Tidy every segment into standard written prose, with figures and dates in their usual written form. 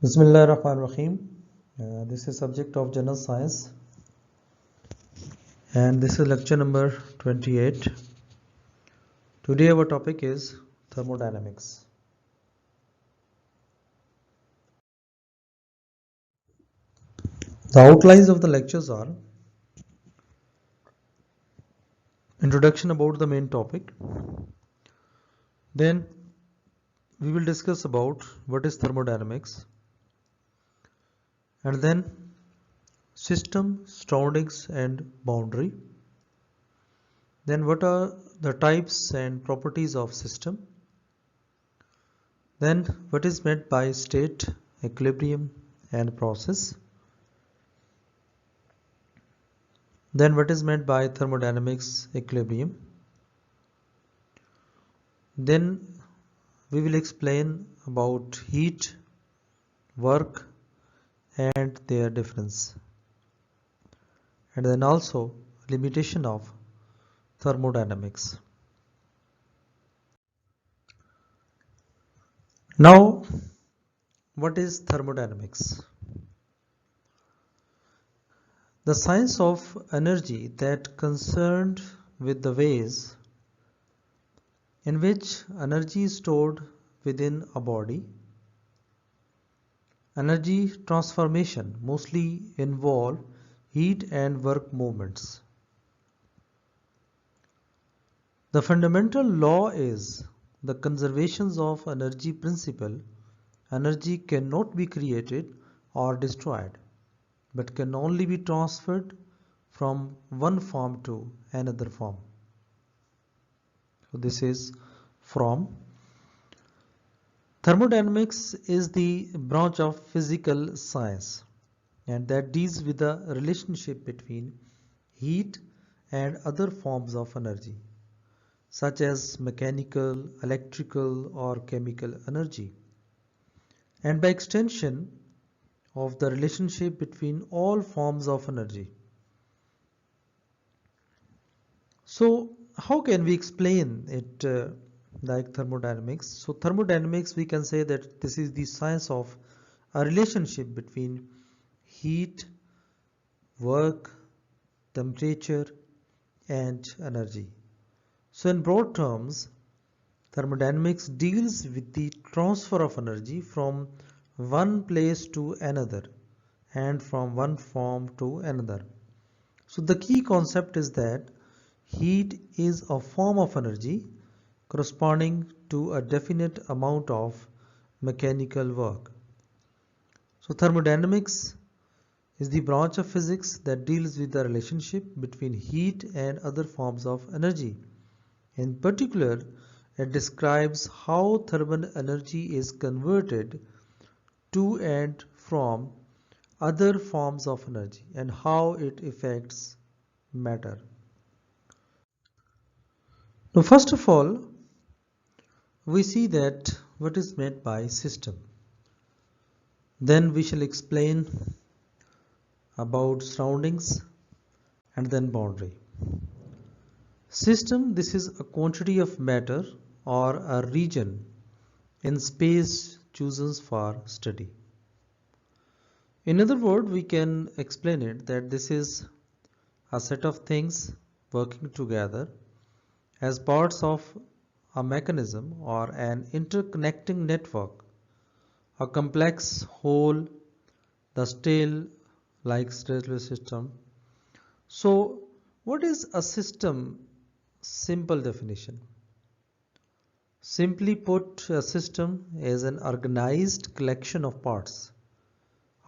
Bismillahirrahmanirrahim. This is subject of general science and this is lecture number 28. Today our topic is thermodynamics. The outlines of the lectures are introduction about the main topic. Then we will discuss about what is thermodynamics, and then system, surroundings and boundary. Then what are the types and properties of system. Then what is meant by state, equilibrium and process. Then what is meant by thermodynamics equilibrium. Then we will explain about heat, work and their difference. And then also limitation of thermodynamics. Now, what is thermodynamics? The science of energy that concerned with the ways in which energy is stored within a body. Energy transformation mostly involve heat and work movements. The fundamental law is the conservation of energy principle. Energy cannot be created or destroyed, but can only be transferred from one form to another form. So this is from. Thermodynamics is the branch of physical science and that deals with the relationship between heat and other forms of energy, such as mechanical, electrical or chemical energy, and by extension of the relationship between all forms of energy. So how can we explain it like thermodynamics? So thermodynamics, we can say that this is the science of a relationship between heat, work, temperature and energy. So in broad terms, thermodynamics deals with the transfer of energy from one place to another and from one form to another. So the key concept is that heat is a form of energy corresponding to a definite amount of mechanical work. So thermodynamics is the branch of physics that deals with the relationship between heat and other forms of energy. In particular, it describes how thermal energy is converted to and from other forms of energy and how it affects matter. Now, first of all, we see that what is meant by system. Then we shall explain about surroundings and then boundary. System, this is a quantity of matter or a region in space chosen for study. In other words, we can explain it that this is a set of things working together as parts of a mechanism or an interconnecting network, a complex whole, the stale like railway system. So what is a system? Simple definition. Simply put, a system is an organized collection of parts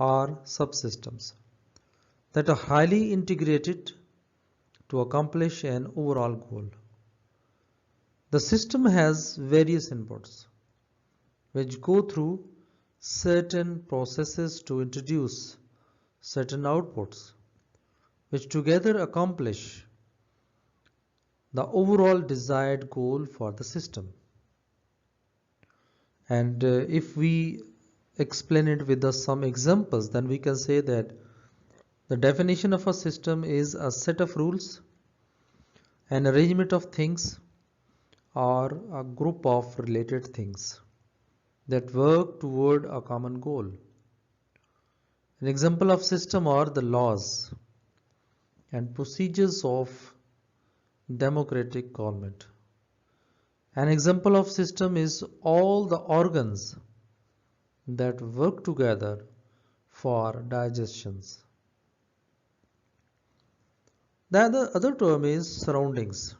or subsystems that are highly integrated to accomplish an overall goal. The system has various inputs which go through certain processes to introduce certain outputs which together accomplish the overall desired goal for the system. And if we explain it with some examples, then we can say that the definition of a system is a set of rules, an arrangement of things, or a group of related things that work toward a common goal. An example of system are the laws and procedures of democratic government. An example of system is all the organs that work together for digestions. The other term is surroundings.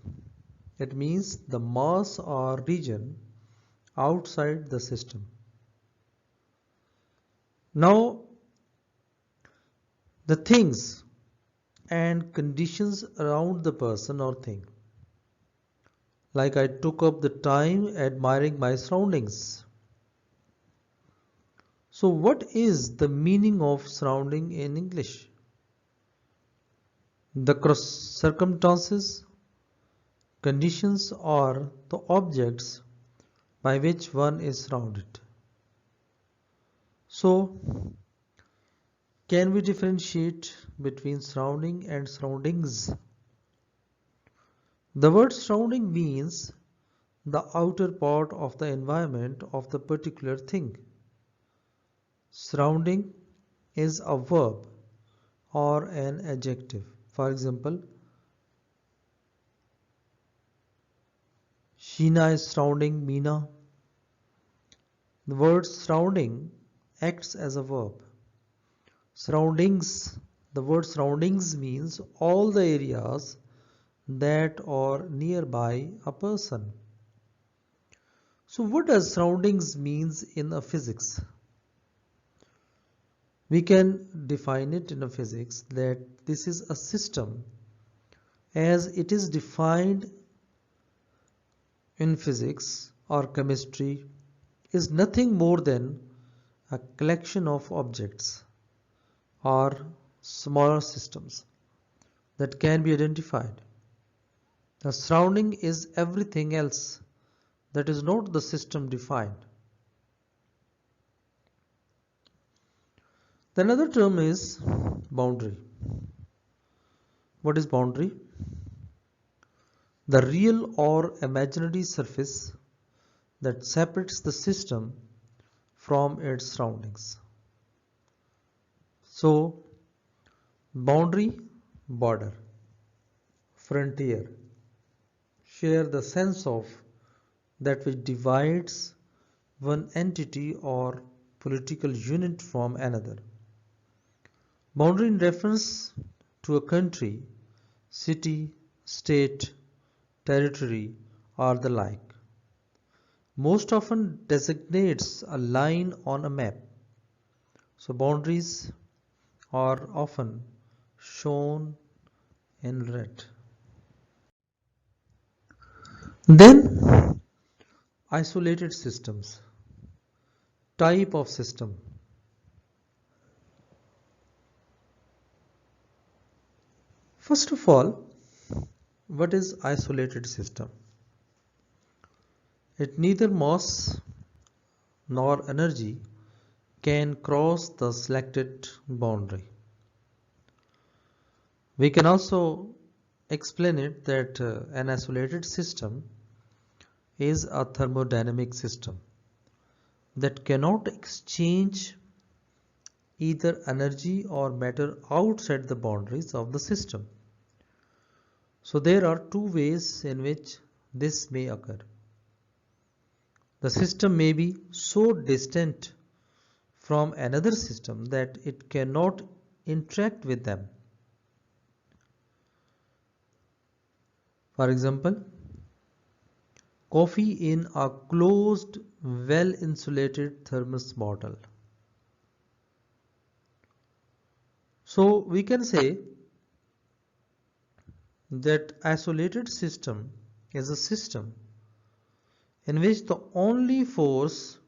It means the mass or region outside the system. Now, the things and conditions around the person or thing. Like I took up the time admiring my surroundings. So what is the meaning of surrounding in English? The circumstances, conditions or the objects by which one is surrounded. So can we differentiate between surrounding and surroundings? The word surrounding means the outer part of the environment of the particular thing. Surrounding is a verb or an adjective. For example, Sheena is surrounding Meena. The word surrounding acts as a verb. Surroundings, the word surroundings means all the areas that are nearby a person. So what does surroundings means in a physics? We can define it in a physics that this is a system as it is defined in physics or chemistry is nothing more than a collection of objects or smaller systems that can be identified. The surrounding is everything else that is not the system defined. The another term is boundary. What is boundary? The real or imaginary surface that separates the system from its surroundings. So, boundary, border, frontier share the sense of that which divides one entity or political unit from another. Boundary in reference to a country, city, state, territory or the like. Most often designates a line on a map. So boundaries are often shown in red. Then isolated systems. Type of system. First of all, what is isolated system? It neither mass nor energy can cross the selected boundary. We can also explain it that an isolated system is a thermodynamic system that cannot exchange either energy or matter outside the boundaries of the system. So there are two ways in which this may occur. The system may be so distant from another system that it cannot interact with them. For example, coffee in a closed, well-insulated thermos bottle. So we can say that isolated system is a system in which the only force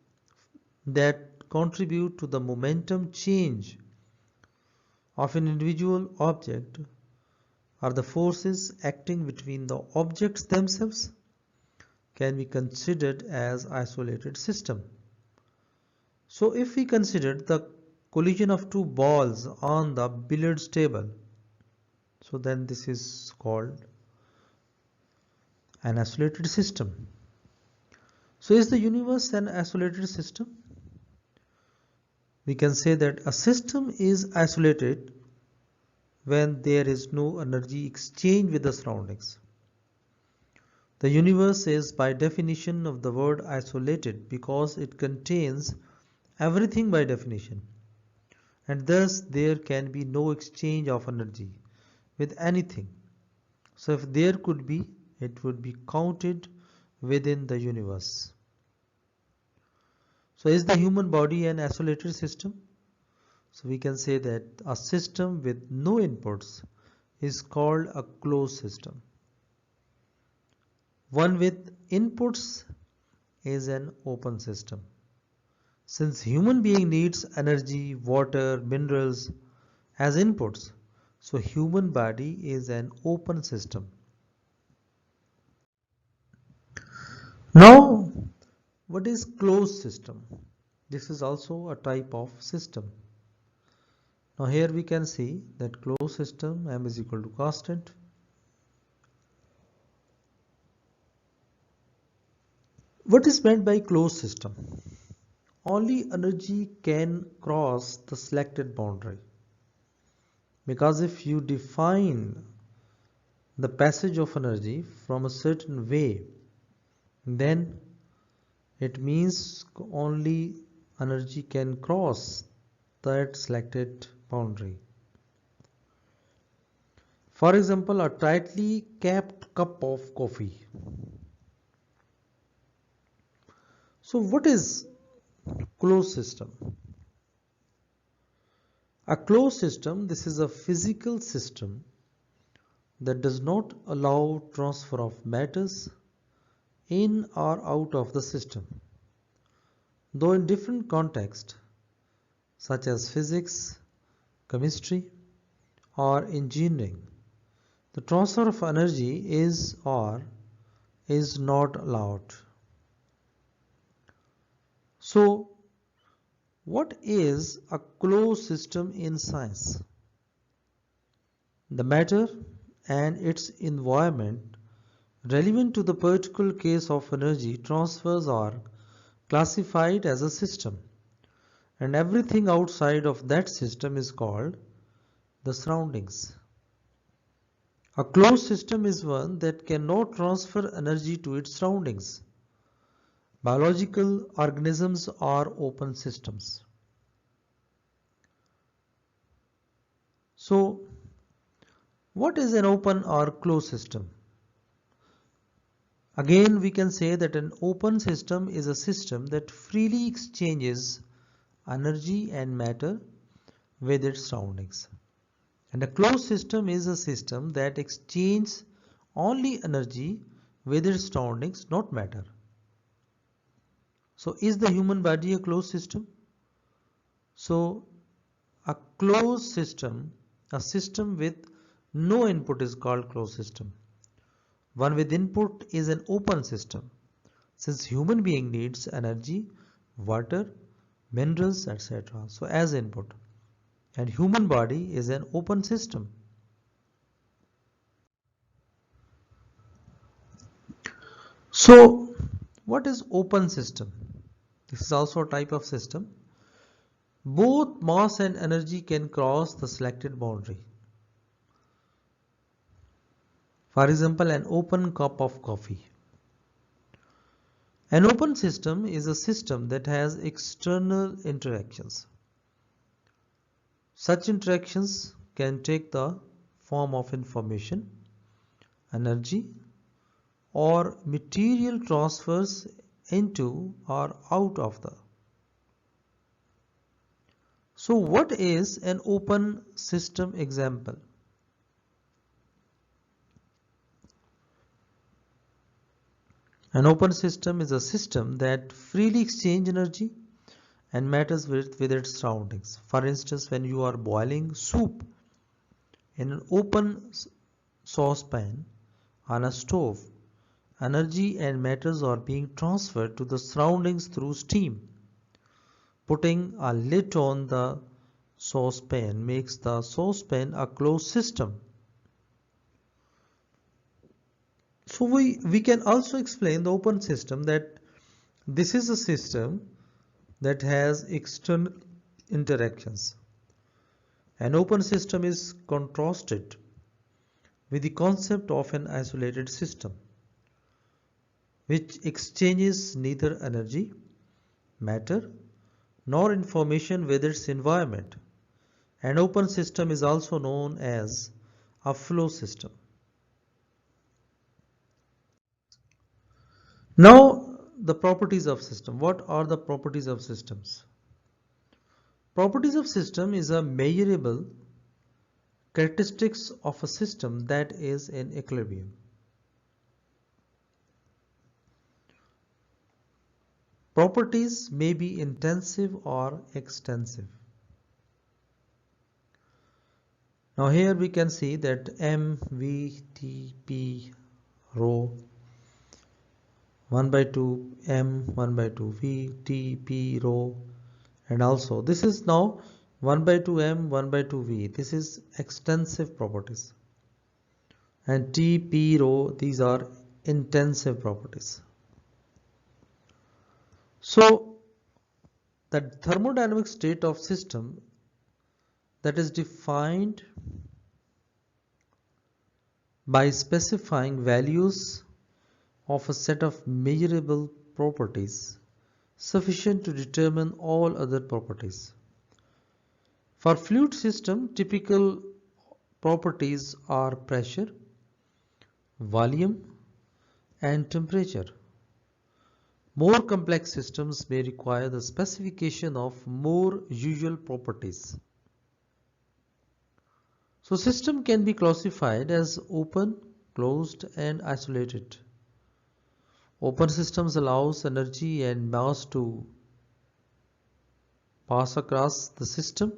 that contribute to the momentum change of an individual object are the forces acting between the objects themselves can be considered as isolated system. So if we consider the collision of two balls on the billiards table, so then this is called an isolated system. So is the universe an isolated system? we can say that a system is isolated when there is no energy exchange with the surroundings. The universe is by definition of the word isolated because it contains everything by definition, and thus there can be no exchange of energy with anything. So if there could be, it would be counted within the universe. So is the human body an isolated system? So we can say that a system with no inputs is called a closed system. One with inputs is an open system. Since human being needs energy, water, minerals as inputs, so human body is an open system. Now, what is closed system? This is also a type of system. Now here we can see that closed system m is equal to constant. What is meant by closed system? Only energy can cross the selected boundary. Because if you define the passage of energy from a certain way, then it means only energy can cross that selected boundary. For example, a tightly capped cup of coffee. So what is closed system? A closed system, this is a physical system that does not allow transfer of matters in or out of the system. Though in different contexts, such as physics, chemistry, or engineering, the transfer of energy is or is not allowed. So, what is a closed system in science? The matter and its environment relevant to the particular case of energy transfers are classified as a system, and everything outside of that system is called the surroundings. A closed system is one that cannot transfer energy to its surroundings. Biological organisms are open systems. So, what is an open or closed system? Again, we can say that an open system is a system that freely exchanges energy and matter with its surroundings. And a closed system is a system that exchanges only energy with its surroundings, not matter. So is the human body a closed system? So a closed system, a system with no input is called closed system. One with input is an open system, since human being needs energy, water, minerals, etc. So as input. And human body is an open system. So what is open system? This is also a type of system. Both mass and energy can cross the selected boundary. For example, an open cup of coffee. An open system is a system that has external interactions. Such interactions can take the form of information, energy, or material transfers into or out of the. So what is an open system example? An open system is a system that freely exchanges energy and matters with its surroundings. For instance, when you are boiling soup in an open saucepan on a stove, energy and matters are being transferred to the surroundings through steam. Putting a lid on the saucepan makes the saucepan a closed system. So we can also explain the open system that this is a system that has external interactions. An open system is contrasted with the concept of an isolated system, which exchanges neither energy, matter, nor information with its environment. An open system is also known as a flow system. Now, the properties of system. What are the properties of systems? Properties of system is a measurable characteristics of a system that is in equilibrium. Properties may be intensive or extensive. Now here we can see that M, V, T, P, rho 1 by 2 M, 1 by 2 V, T, P, rho, and also this is now 1 by 2 M, 1 by 2 V. This is extensive properties. And T, P, rho, these are intensive properties. So the thermodynamic state of system that is defined by specifying values of a set of measurable properties sufficient to determine all other properties. For fluid system, typical properties are pressure, volume, and temperature. More complex systems may require the specification of more usual properties. So system can be classified as open, closed, and isolated. Open systems allows energy and mass to pass across the system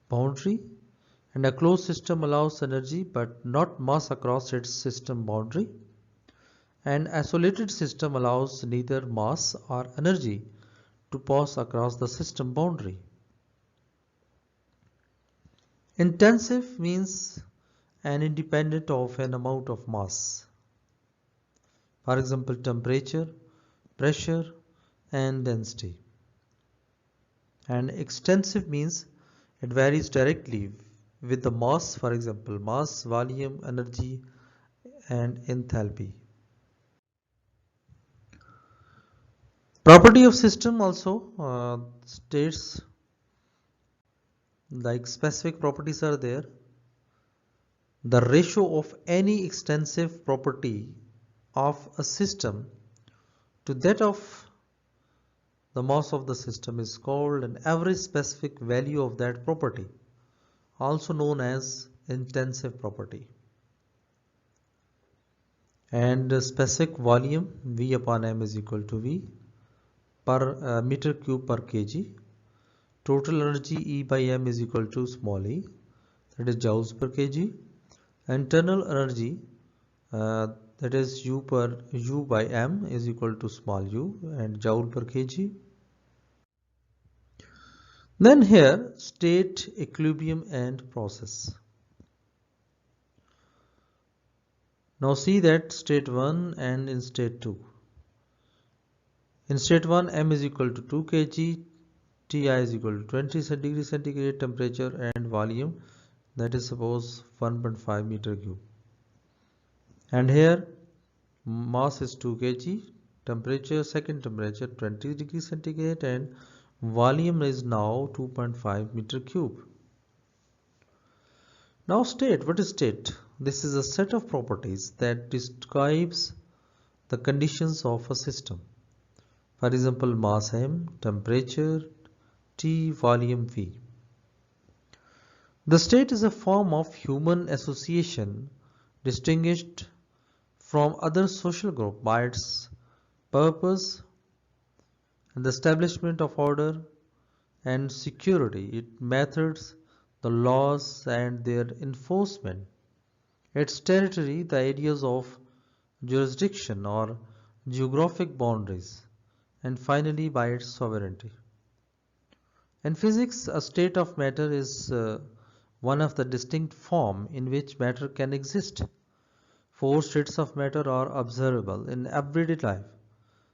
boundary, and a closed system allows energy but not mass across its system boundary. An isolated system allows neither mass or energy to pass across the system boundary. Intensive means an independent of an amount of mass. For example, temperature, pressure, and density. And extensive means it varies directly with the mass, for example, mass, volume, energy, and enthalpy. Property of system also states like specific properties are there. The ratio of any extensive property of a system to that of the mass of the system is called an average specific value of that property, also known as intensive property. And specific volume V upon M is equal to V per meter cube per kg. Total energy E by M is equal to small e, that is joules per kg. Internal energy that is U by M is equal to small u and joule per kg. Then here state, equilibrium, and process. Now see that state 1 and in state 2. In state 1 M is equal to 2 kg, Ti is equal to 20 degrees centigrade, temperature and volume that is suppose 1.5 meter cube. And here mass is 2 kg, temperature, second temperature 20 degrees centigrade, and volume is now 2.5 meter cube. Now state, what is state? This is a set of properties that describes the conditions of a system. For example, mass M, temperature T, volume V. The state is a form of human association distinguished from other social group by its purpose and the establishment of order and security, its methods, the laws and their enforcement, its territory, the areas of jurisdiction or geographic boundaries, and finally by its sovereignty. In physics, a state of matter is one of the distinct forms in which matter can exist. 4 states of matter are observable in everyday life: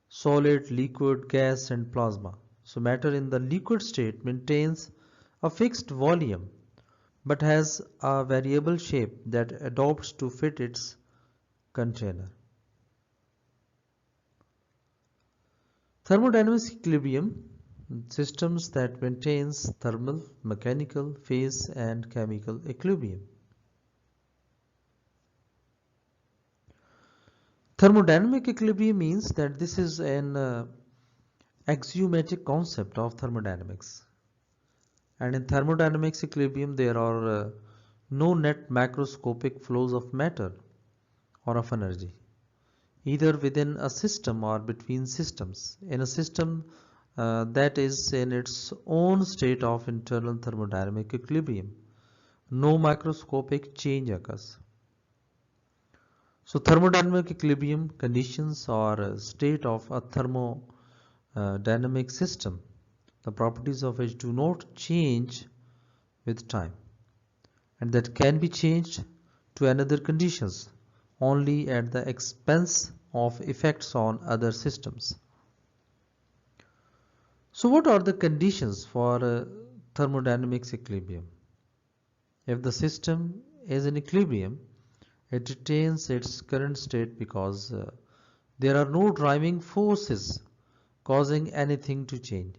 solid, liquid, gas, and plasma. So matter in the liquid state maintains a fixed volume but has a variable shape that adapts to fit its container. Thermodynamics equilibrium, systems that maintains thermal, mechanical, phase and chemical equilibrium. Thermodynamic equilibrium means that this is an axiomatic concept of thermodynamics. And in thermodynamics equilibrium, there are no net macroscopic flows of matter or of energy, either within a system or between systems. In a system that is in its own state of internal thermodynamic equilibrium, no macroscopic change occurs. So thermodynamic equilibrium conditions are a state of a thermodynamic system, the properties of which do not change with time, and that can be changed to another conditions only at the expense of effects on other systems. So what are the conditions for thermodynamics equilibrium? If the system is in equilibrium, it retains its current state because there are no driving forces causing anything to change.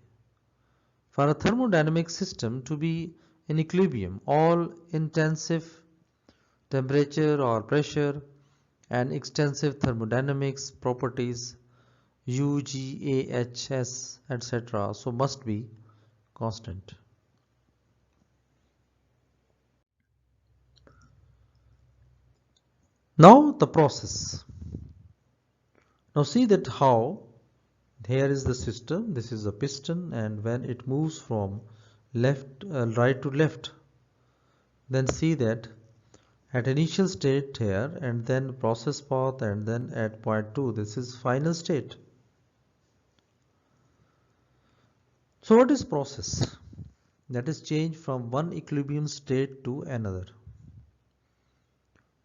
For a thermodynamic system to be in equilibrium, all intensive temperature or pressure and extensive thermodynamics properties U, G, A, H, S, etc. so must be constant. Now the process. Now see that how here is the system, this is a piston, and when it moves from right to left, then see that at initial state here and then process path and then at point 2, this is final state. So what is process? That is change from one equilibrium state to another.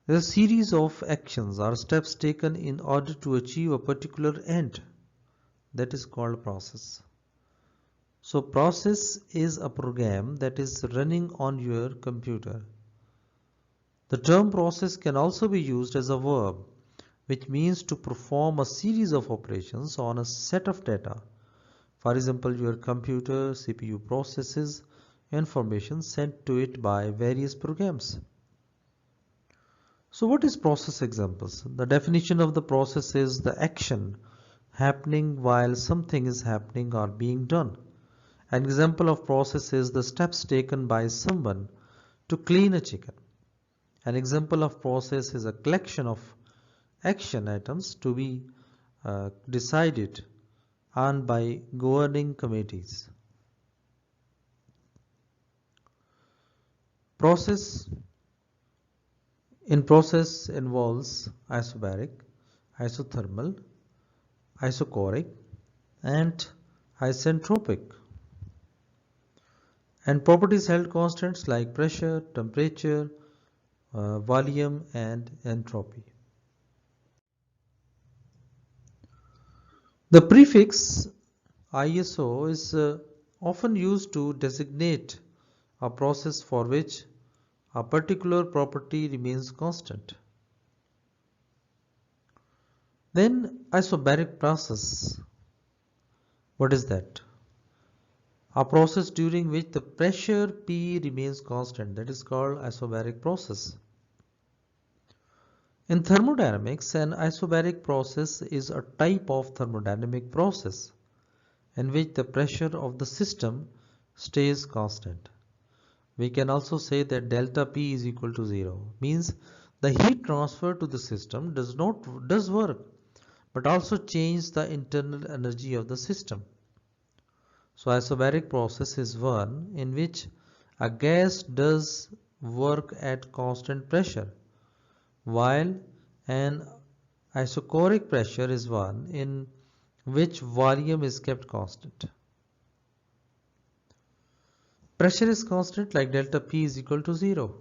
There is a series of actions or steps taken in order to achieve a particular end. That is called process. So process is a program that is running on your computer. The term process can also be used as a verb, which means to perform a series of operations on a set of data. For example, your computer CPU processes information sent to it by various programs. So what is process examples? The definition of the process is the action happening while something is happening or being done. An example of process is the steps taken by someone to clean a chicken. An example of process is a collection of action items to be decided on by governing committees. Process involves isobaric, isothermal, isochoric and isentropic, and properties held constants like pressure, temperature, volume and entropy. The prefix ISO is often used to designate a process for which a particular property remains constant. Then isobaric process. What is that? A process during which the pressure P remains constant, that is called isobaric process. In thermodynamics, an isobaric process is a type of thermodynamic process in which the pressure of the system stays constant. We can also say that delta P is equal to 0, means the heat transfer to the system does work, but also change the internal energy of the system. So isobaric process is one in which a gas does work at constant pressure, while an isochoric pressure is one in which volume is kept constant. Pressure is constant like delta P is equal to 0.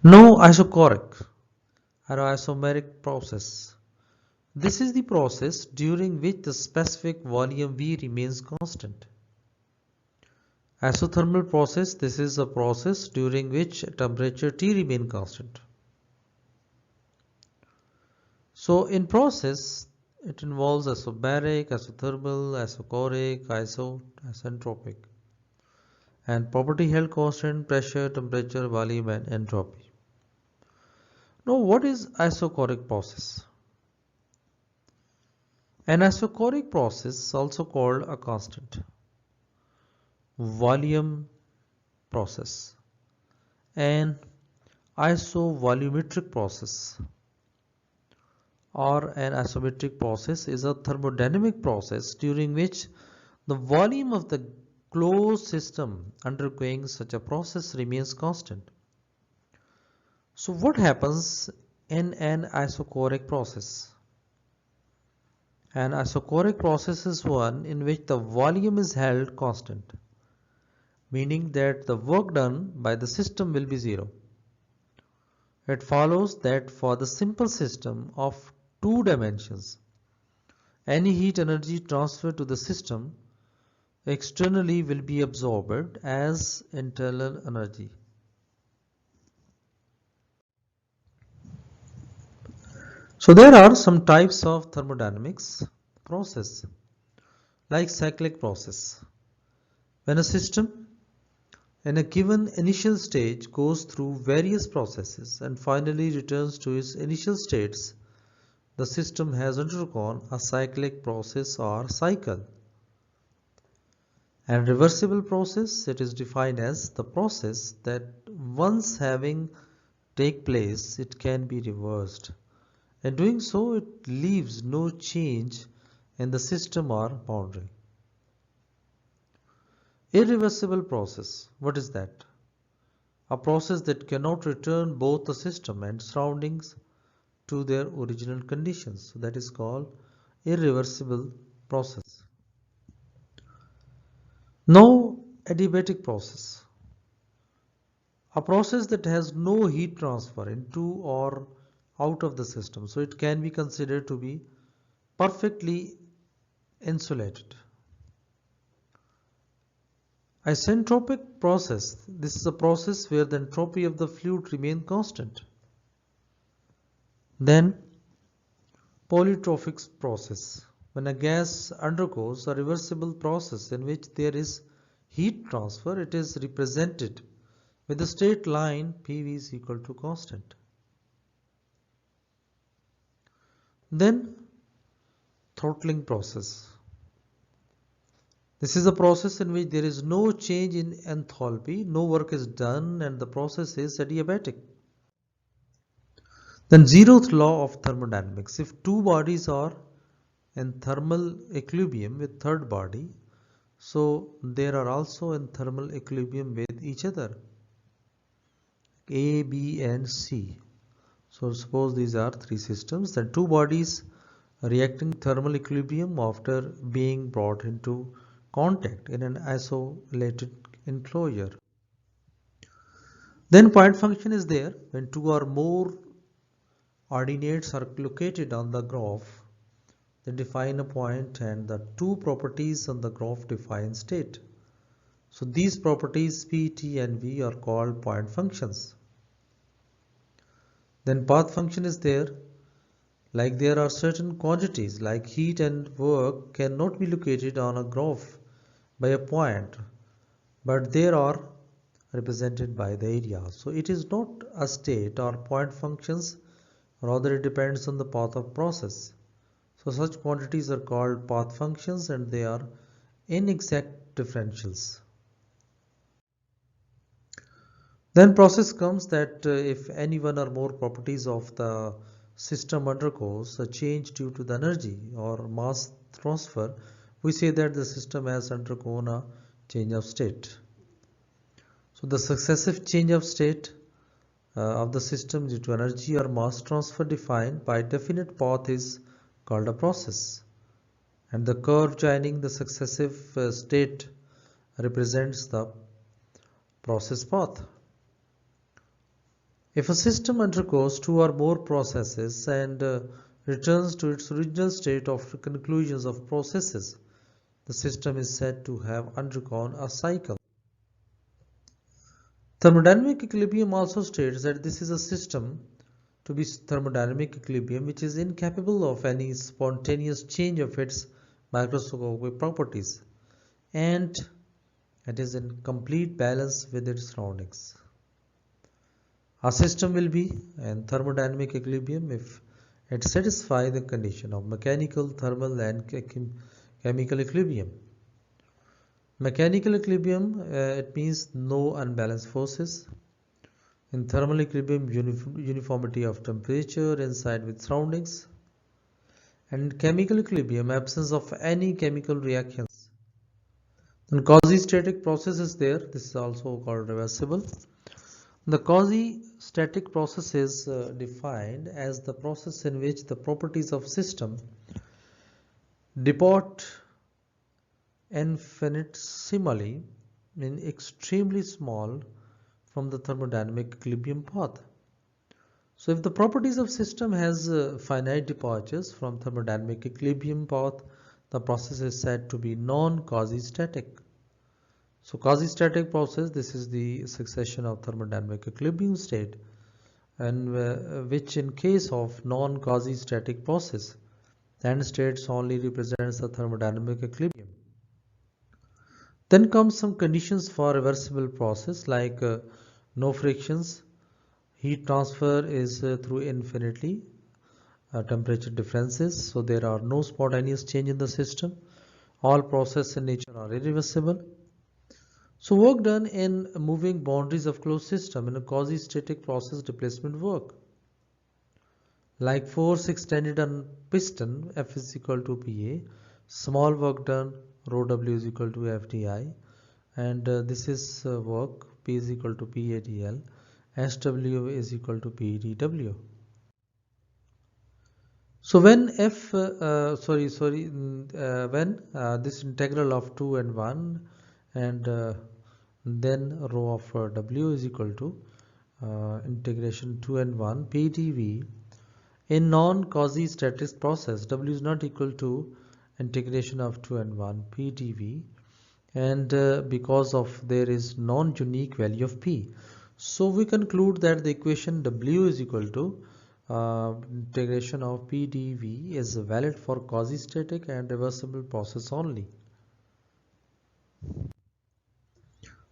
No isochoric or isomeric process This is the process during which the specific volume V remains constant. Isothermal process, this is a process during which temperature T remains constant. So in process, it involves isobaric, isothermal, isochoric, isentropic, and property held constant: pressure, temperature, volume, and entropy. Now, what is isochoric process? An isochoric process, also called a constant volume process, an isovolumetric process, or an isometric process, is a thermodynamic process during which the volume of the closed system undergoing such a process remains constant. So what happens in an isochoric process? An isochoric process is one in which the volume is held constant, meaning that the work done by the system will be zero. It follows that for the simple system of two dimensions, any heat energy transferred to the system externally will be absorbed as internal energy. So there are some types of thermodynamics process, like cyclic process. When a system in a given initial stage goes through various processes and finally returns to its initial states, the system has undergone a cyclic process or cycle. And reversible process, it is defined as the process that once having take place, it can be reversed. In doing so, it leaves no change in the system or boundary. Irreversible process, what is that? A process that cannot return both the system and surroundings to their original conditions. So that is called irreversible process. Now, adiabatic process. A process that has no heat transfer into or out of the system. So it can be considered to be perfectly insulated. Isentropic process. This is a process where the entropy of the fluid remains constant. Then polytropic process. When a gas undergoes a reversible process in which there is heat transfer, it is represented with the straight line PV is equal to constant. Then throttling process. This is a process in which there is no change in enthalpy, no work is done, and the process is adiabatic. Then Zeroth Law of Thermodynamics. If two bodies are in thermal equilibrium with third body, so they are also in thermal equilibrium with each other, A, B, and C. So suppose these are three systems, then two bodies reacting thermal equilibrium after being brought into contact in an isolated enclosure. Then point function is there when two or more ordinates are located on the graph. They define a point and the two properties on the graph define state. So these properties P, T, and V are called point functions. Then path function is there. Like there are certain quantities like heat and work cannot be located on a graph by a point, but they are represented by the area. So it is not a state or point functions, rather it depends on the path of process. So such quantities are called path functions and they are inexact differentials. Then process comes that if any one or more properties of the system undergoes a change due to the energy or mass transfer, we say that the system has undergone a change of state. So the successive change of state of the system due to energy or mass transfer defined by definite path is called a process. And the curve joining the successive state represents the process path. If a system undergoes two or more processes and returns to its original state after conclusions of processes, the system is said to have undergone a cycle. Thermodynamic equilibrium also states that this is a system to be thermodynamic equilibrium which is incapable of any spontaneous change of its microscopic properties, and it is in complete balance with its surroundings. A system will be in thermodynamic equilibrium if it satisfies the condition of mechanical, thermal and chemical equilibrium. Mechanical equilibrium, it means no unbalanced forces. In thermal equilibrium, uniformity of temperature inside with surroundings. And in chemical equilibrium, absence of any chemical reactions. And quasi-static process is there. This is also called reversible. The quasi-static process is defined as the process in which the properties of system depart infinitesimally in extremely small from the thermodynamic equilibrium path. So if the properties of system has finite departures from thermodynamic equilibrium path, the process is said to be non-quasi-static. So quasi-static process, this is the succession of thermodynamic equilibrium state, and which in case of non-quasi-static process, end states only represents the thermodynamic equilibrium. Then comes some conditions for reversible process like no frictions, heat transfer is through infinitely, temperature differences, so there are no spontaneous change in the system, all processes in nature are irreversible. So work done in moving boundaries of closed system in a quasi-static process displacement work. Like force extended on piston, F is equal to PA, small work done, rho W is equal to FDI, and this is work, P is equal to PADL, SW is equal to PDW. So when when this integral of 2 and 1 and then rho of W is equal to integration 2 and 1 PdV in non-quasi-static process, W is not equal to integration of 2 and 1 PdV, and because of there is non-unique value of P. So we conclude that the equation W is equal to integration of PdV is valid for quasi-static and reversible process only.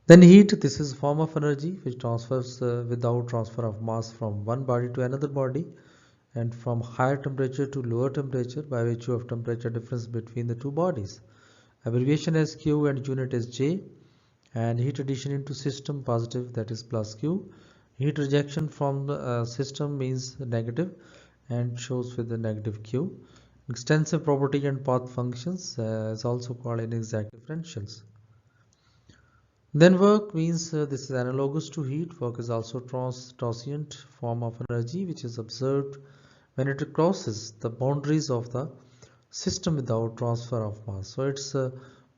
Then heat, this is form of energy which transfers without transfer of mass from one body to another body and from higher temperature to lower temperature by virtue of temperature difference between the two bodies. Abbreviation is Q and unit is J, and heat addition into system positive, that is plus Q. Heat rejection from the system means negative and shows with the negative Q. Extensive property and path functions is also called inexact differentials. Then work means this is analogous to heat. Work is also transient form of energy which is observed when it crosses the boundaries of the system without transfer of mass. So it's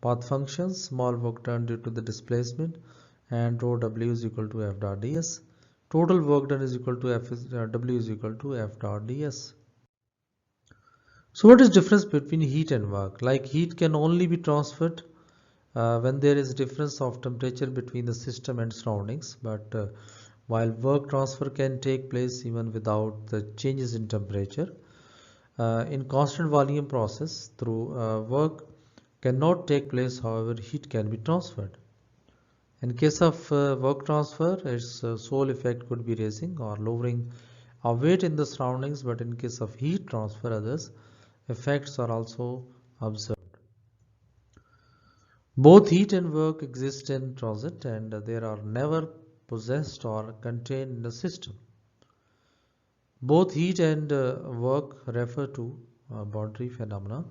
path function, small work done due to the displacement, and rho W is equal to F dot ds. Total work done is equal to W is equal to F dot ds. So what is difference between heat and work? Like heat can only be transferred when there is difference of temperature between the system and surroundings, but while work transfer can take place even without the changes in temperature. In constant volume process through work cannot take place, however heat can be transferred. In case of work transfer, its sole effect could be raising or lowering of weight in the surroundings, but in case of heat transfer, others effects are also observed. Both heat and work exist in transit and they are never possessed or contained in the system. Both heat and work refer to boundary phenomena.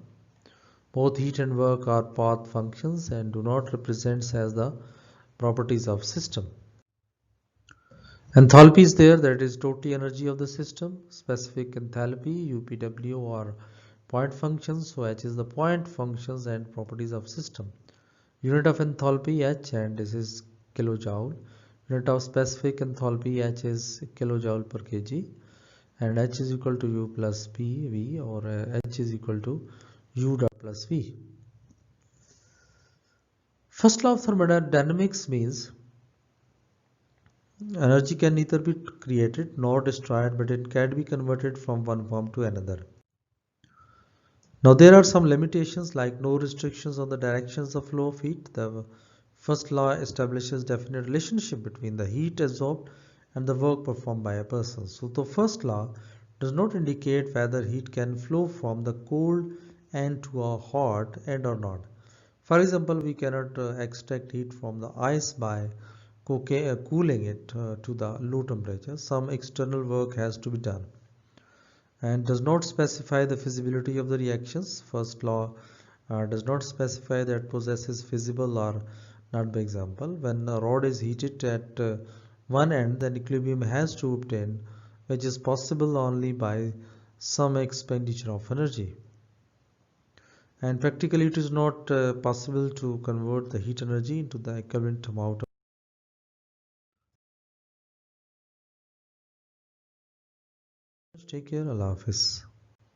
Both heat and work are path functions and do not represent as the properties of system. Enthalpy is there, that is total energy of the system. Specific enthalpy, UPW, or point functions. So H is the point functions and properties of system. Unit of enthalpy H, and this is kilojoule. Unit of specific enthalpy H is kilojoule per kg, and H is equal to U plus P V, or H is equal to U dot plus V. First law of thermodynamics means energy can neither be created nor destroyed, but it can be converted from one form to another. Now there are some limitations like no restrictions on the directions of flow of heat. The first law establishes definite relationship between the heat absorbed and the work performed by a person. So the first law does not indicate whether heat can flow from the cold end to a hot end or not. For example, we cannot extract heat from the ice by cooling it to the low temperature. Some external work has to be done, and does not specify the feasibility of the reactions. First law does not specify that process is feasible or not. By example, when a rod is heated at one end, then equilibrium has to obtain, which is possible only by some expenditure of energy. And practically it is not possible to convert the heat energy into the equivalent amount. Take care. Allah Hafiz.